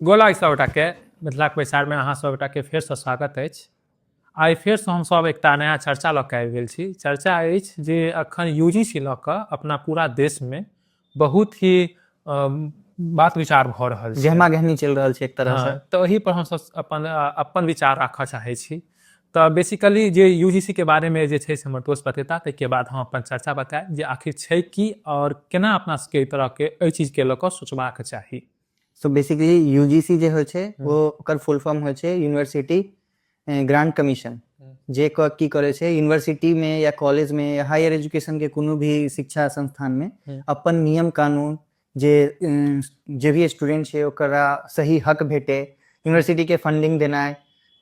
गोला सबटाके मिथिलाक बैसारमे अहाँ सबटाके फेरसँ स्वागत अछि। आइ फेरसँ हमसब एकटा नया चर्चा लऽ कऽ आबि गेल छी। चर्चा अछि जे अखन यूजीसी लऽ कऽ अपना पूरा देशमे बहुत ही बात विचार भऽ रहल छै, गहमा गहमी चलि रहल छै एक तरहसँ। तऽ ओही पर हमसब अपन विचार राखऽ चाहै छी। तऽ बेसिकली जे यूजीसी के बारेमे जे छै से हमर दोस्त बतेता, ताहिके बाद हम अपन चर्चा बताएब जे आखिर छै की आओर केना अपना सबके एहि तरहके एहि चीजके लऽ कऽ सोचबाक चाही। सो बेसिकली यूजीसी जे होइ छै वो ओकर फुल फॉर्म होइ छै यूनिवर्सिटी ग्रांट कमीशन, जे की करे छै यूनिवर्सिटीमे या कॉलेजमे या हायर एजुकेशनके कोनो भी शिक्षा संस्थानमे अपन नियम कानून जे भी स्टूडेंट छै ओकरा सही हक भेटे, यूनिवर्सिटीके फंडिंग देनाइ,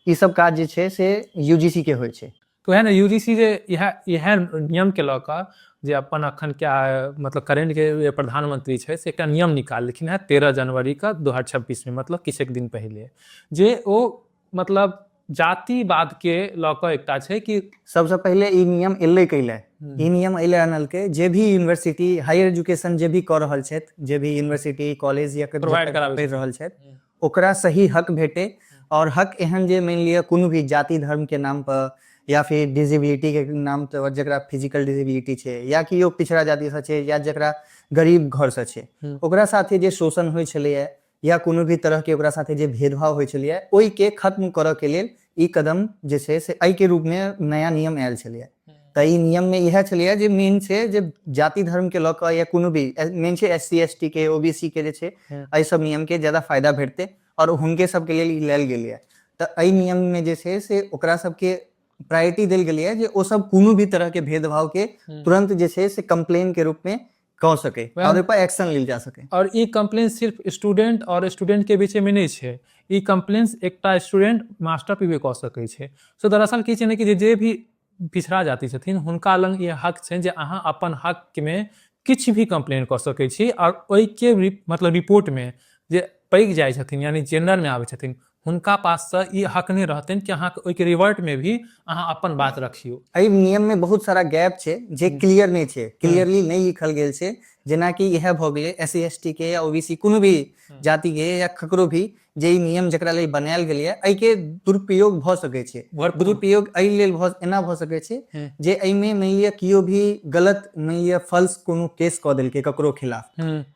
ई सब काज जे छै से यूजीसी के होइ छै। तो है ना यूजीसी जे इएह नियमके लऽ कऽ जे अपन अखन क्या मतलब करेंट के प्रधानमंत्री छै से एकटा नियम निकाललखिन है 13 जनवरी का 2026 में, मतलब किछुक दिन पहिले, जे ओ मतलब जातिवाद के लऽ कऽ एकटा छै कि सबसँ पहिले ई नियम एलै कैले, ई नियम एलै आनलकै जे भी यूनिवर्सिटी हायर एजुकेशन जे भी कऽ रहल छथि, जे भी यूनिवर्सिटी कॉलेज या प्रोवाइड पढ़ि रहल छथि ओकरा सही हक भेटे। और हक एहन जे मानि लिअ कोनो भी जाति धर्म के नाम पर या फिर डिजेबिलिटी के नाम पर, जकरा फिजिकल डिजेबिलिटी छै या कि ओ पिछड़ा जातिसँ छै या जकरा गरीब घरसँ छै, ओकरा साथे जे शोषण होइ छलैए या कोनो भी तरहके ओकरा साथे जे भेदभाव होइ छलैए ओहिके खत्म करऽके लेल ई कदम जे छै से एहिके रूपमे नया नियम आयल छलैए। तऽ ई नियममे इएह छलैए जे मेन छै जे जाति धर्मके लऽ कऽ या कोनो भी मेन छै SC ST के OBC के जे छै एहि सब नियमके ज्यादा फायदा भेटतै और हुनके सबके लेल ई लेल गेलैए। तऽ एहि नियममे जे छै से ओकरा सबके प्रायोरिटी देल गेलैए जे ओ सब कोनो भी तरहके भेदभावके तुरंत जे छै से कंप्लेन के रूपमे कऽ सके और ओहिपर एक्शन लेल जा सके। और ई कंप्लेन सिर्फ स्टूडेंट और स्टूडेंट के बीच में नहीं छै, ई कंप्लेन एकटा स्टूडेंट मास्टर पे भी कऽ सकै छै। सो दरअसल की छै ने कि जे भी पिछड़ा जाति छथिन हुनका लग ये हक छनि जे अहाँ अपन हकमे किछु भी कंप्लेन कऽ सकै छी, और ओहिके मतलब रिपोर्टमे जे पैघ जाइ छथिन यानी जेनरलमे आबै छथिन हुनका पाससँ ई हक नहि रहतनि कि अहाँके ओहिके रिवर्टमे भी अहाँ अपन बात रखियौ। एहि नियममे बहुत सारा गैप छै जे क्लियर नहि छै, क्लियरली नहि लिखल गेल छै। जेनाकि इएह भऽ गेलै SC ST के या OBC कोनो भी जातिके या ककरो भी जे ई नियम जकरा लेल बनायल गेलै एहिके दुरुपयोग भऽ सकै छै। दुरुपयोग एहि लेल एना भऽ सकै छै जे एहिमे मानि लिअ केओ भी गलत मानि लिअ फॉल्स कोनो केस कऽ देलकै ककरो खिलाफ,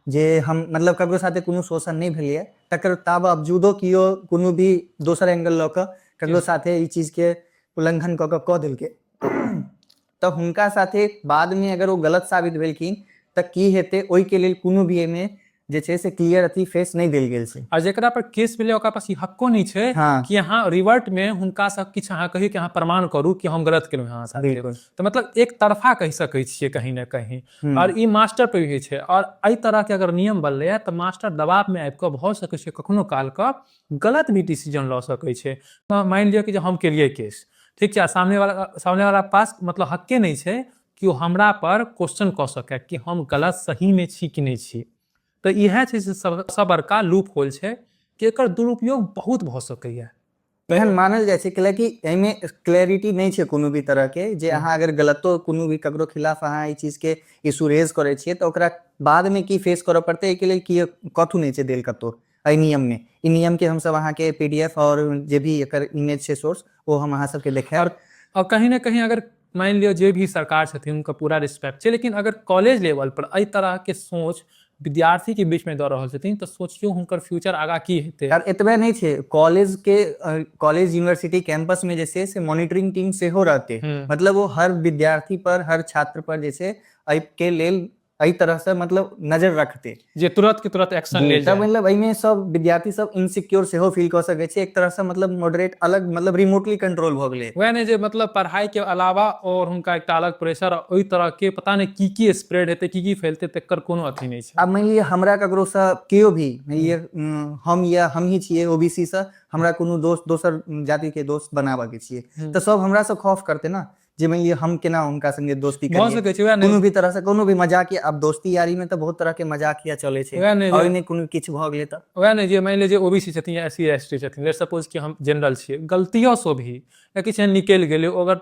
जे हम मतलब ककरो साथे कोनो शोषण नहीं भेलैए तकर बावजूदो केओ कोनो भी दोसर एंगल लऽ कऽ ककरो साथे ई चीजके उल्लंघन कऽ देलकै तऽ हुनका साथे बादमे अगर ओ गलत साबित भेलखिन तऽ की हेतै ओहिके लेल कोनो भी एहिमे जे छै से क्लियर अथी फेस नहीं देल गेल छै। और जेकरा पर केस भेलै ओकरा पास ई हक्को नहीं छै कि अहाँ रिवर्ट में हुनका से किछु अहाँ कहियो कि अहाँ प्रमाण करू कि हम गलत केलहुँ अहाँ साथे। तऽ मतलब एक तरफा कहि सकै छियै कहीं ना कहीं, और ई मास्टर पे भी छै। और एहि तरह के अगर नियम बनलै तऽ मास्टर दबाव में आबि कऽ भऽ सकै छै कखनो काल कऽ गलत भी डिसीजन लऽ सकै छै। मानि लिअ कि जे हम केलिए केस, ठीक छै, सामने वाला पास मतलब हक्के नहीं छै कि ओ हमरा पर क्वेश्चन कऽ सकै कि हम गलत सही में छी कि नहीं छी। तऽ इएह छै से सबसँ बड़का लूप होल छै कि एकर दुरुपयोग बहुत भऽ सकैए। एहन मानल जाइ छै कैलाकि एहिमे क्लैरिटी नहीं छै कोनो भी तरहके, जे अहाँ अगर गलतो कोनो भी ककरो खिलाफ अहाँ ई चीजके इशू रेज करै छियै तऽ ओकरा बादमे की फेस करऽ पड़तै एहिके लेल की कथू नहीं छै देल कतहु एहि नियममे। ई नियमके हमसब अहाँके PDF और जे भी एकर इमेज छै सोर्स ओ हम अहाँ सबके देखाएब। और कहीं ना कहीं अगर मान लियो जे भी सरकार छथिन उनका पूरा रिस्पेक्ट छै, लेकिन अगर कॉलेज लेवल पर एहि तरह के सोच विद्यार्थी के बीच में दऽ रहल छथिन तऽ सोचियो हुनकर फ्यूचर आगाँ की हेतै। यार एतबे नहीं छै, कॉलेज यूनिवर्सिटी कैंपस में जे छै से मॉनिटरिंग टीम सेहो रहतै, मतलब वो हर विद्यार्थी पर हर छात्र पर जे छै एहि के लेल एहि तरह से मतलब नजर रखते जे तुरंत के तुरंत एक्शन लेल जाए। मतलब एहिमे सब विद्यार्थी सब इनसिक्योर सेहो फील कऽ सकै छै एक तरह से, मतलब मॉडरेट अलग मतलब रिमोटली कंट्रोल भऽ गेलै। वह नहीं जे मतलब पढ़ाई के अलावा और हुनका एकटा अलग प्रेशर ओहि तरह के पता नहीं की स्प्रेड हेतै की फैलतै तकर कोनो अथी नहीं छै। आब मानि लिअ हमरा ककरोसँ केओ भी मानि लिअ हम या हम ही छियै OBC से, हमरा कोनो दोस्त दोसर जाति के दोस्त बनाबऽ के छियै तऽ सब हमरा से खौफ करते ना, जे मानि लिअ हम केना हुनका संगे दोस्ती करिए कोनो भी तरह से कोनो भी मजाक। अब दोस्ती यारी में तो बहुत तरह के मजाकिया चले छै, ओहिमे कोनो किछु भऽ गेलै तऽ वएह नहीं जे मानि लिअ जे OBC छथिन या SC ST छथिन, लेट्स सपोज कि हम जनरल छियै, गलतियों से भी या किछु निकलि गेलै अगर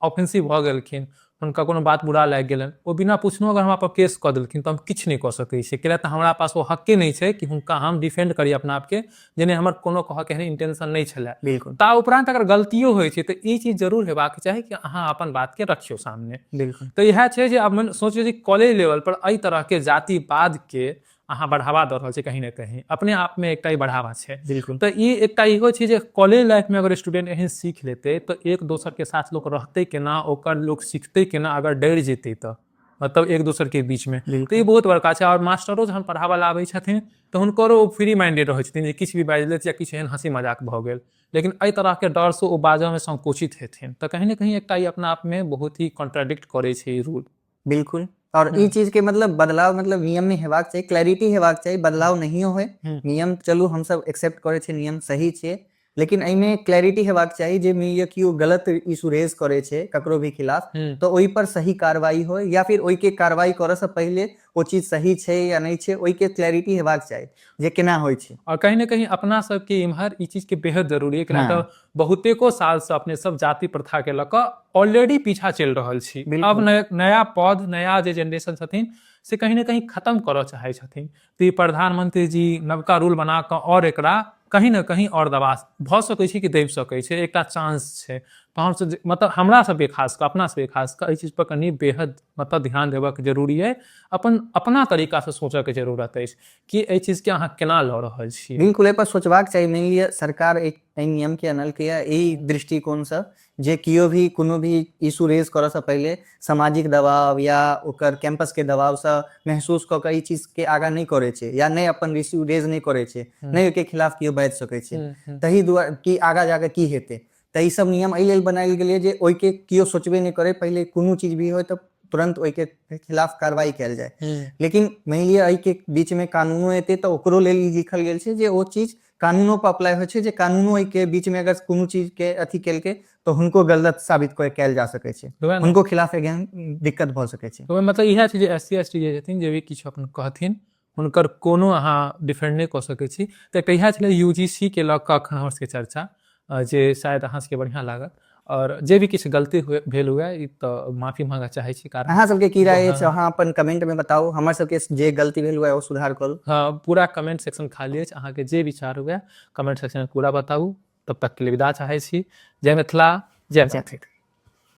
ऑफेंसिव भऽ गेलखिन हुनका कोनो बात बुरा लागि गेलनि, ओ बिना पूछनो अगर हमरा पर केस कऽ देलखिन तऽ हम किछु नहि कऽ सकै छियै, कैला तऽ हमरा पास ओ हक्के नहि छै कि हुनका हम डिफेंड करी अपना आपके, जेने हमर कोनो कहऽके एहन इंटेंशन नहि छलै। बिल्कुल। ता उपरांत अगर गलतियो होइ छै तऽ ई चीज जरूर हेबाक चाही कि अहाँ अपन बातके रखियौ सामने। बिल्कुल। तऽ इएह छै जे अब सोचियौ जे कॉलेज लेवल पर एहि तरहके जातिवाद के अहाँ बढ़ावा दऽ रहल छै कहीं ना कहीं, अपने आप में एकटा ई बढ़ावा छै। बिल्कुल। तऽ ई एकटा इहो छै जे कॉलेज लाइफ में अगर स्टूडेंट एहन सीख लेते तो एक दोसर के साथ लोग रहते केना, ओकर लोग सीखते केना अगर डर जेते तऽ, मतलब एक दोसर के बीच में, तो ई बहुत बड़का छै। और मास्टरो जहन पढ़ाबऽ आबै छथिन तऽ हुनकरो फ्री माइंडेड रहै छथिन जे किछु भी बाजि लेत या किछु एहन हंसी मजाक भऽ गेल, लेकिन एहि तरह के डर से ओ बाजऽ में संकोचित हेथिन। तऽ कहीं ना कहीं एकटा ई अपना आप में बहुत ही कॉन्ट्राडिक्ट करे छै ई रूल। बिल्कुल। और ई चीज के मतलब बदलाव, मतलब नियम में हेबाक चाहिए, क्लैरिटी हेबाक चाहिए, बदलाव नहीं होए। नियम चलू हम सब एक्सेप्ट करे छै, नियम सही छै, लेकिन एहिमे क्लैरिटी हेबाक चाही जे मानि लिअ कि ओ गलत इशू रेज करे छै ककरो भी खिलाफ, तो ओहि पर सही कार्रवाई हो, या फिर ओहि के कार्रवाई करऽ से पहले ओ चीज सही छै या नहीं छै, ओहि के क्लैरिटी हेबाक चाही जे केना होइ छै। और कहीं ना कहीं अपना सबके इम्हर ई चीज के बेहद जरूरी है, कि बहुतेको साल से अपने सब जाति प्रथा के लऽ कऽ ऑलरेडी पीछा चलि रहल छी। अब नया पौध, नया जे जनरेशन छथिन से कहीं ना कहीं खत्म करऽ चाहै छथिन। तो ई प्रधानमंत्री जी नवका रूल बना कऽ और एकरा कहीं ना कहीं और दबा भऽ सकै छै कि दबि सकै छै, एकटा चांस छै। तो हमसब मतलब हमरा सबके खास कऽ, अपना सबके खास कऽ एहि चीज पर कनी बेहद मतलब ध्यान देबऽके जरूरी है। अपना तरीका से सोचऽ के जरूरत अछि कि एहि चीज के अहाँ केना लऽ रहल छियै। बिल्कुल, एहि पर सोचबाक चाही। मानि लिअ सरकार एक नियम के अनलकै एहि दृष्टिकोण से जे कियो भी कोनो भी इशू रेज करऽ से पहले सामाजिक दबाव या ओकर कैंपस के दबाव से महसूस कऽ के ई चीज के आगाँ नहीं करे छै, या नहीं अपन इशू रेज नहीं करे छै, नहीं ओके खिलाफ कियो बाजि सकै छै। तही दुआरे कि आगाँ जाके की हेतै, तऽ ई सब नियम एहि लेल बनायल गेलै जे ओहिके कियो सोचबे नहीं करे, पहले कोनो चीज भी हो तऽ तुरंत ओहि के खिलाफ कार्रवाई कैल जाए। लेकिन मानि लिअ एहि के बीच में कानूनो एतै तऽ ओकरो लेल ई लिखल गेल छै जे ओ चीज कानूनो पर अप्लाई होइ छै, जे कानूनो एहि के बीच में अगर कोनो चीज के अथी केलकै तो हुनको गलत साबित कैल जा सकै छै, हुनको खिलाफ एगेन दिक्कत भऽ सकै छै। तो मतलब इएह छै जे SC ST जे छथिन, जे भी किछु अपन कहथिन हुनकर कोनो अहाँ डिफेंड नहीं कऽ सकै छी। तऽ एकटा इएह छलै UGC के लऽ कऽ एखन हमर सबके चर्चा, जे शायद अहाँ सबके बढ़िआँ लागत। और जे भी किछु गलती भेल हुए ई तऽ माफी मांगऽ चाहै छी। कारण अहाँ सबके की राय अछि, अहाँ अपन कमेंट में बताउ, हमर सबके जे गलती भेल हुए ओ सुधार करू। हाँ, पूरा कमेंट सेक्शन खाली अछि, अहाँके जे विचार हुए कमेंट सेक्शन में पूरा बताबू। तब तक के लिए विदा चाहै छी। जय मिथिला, जय मैथिली।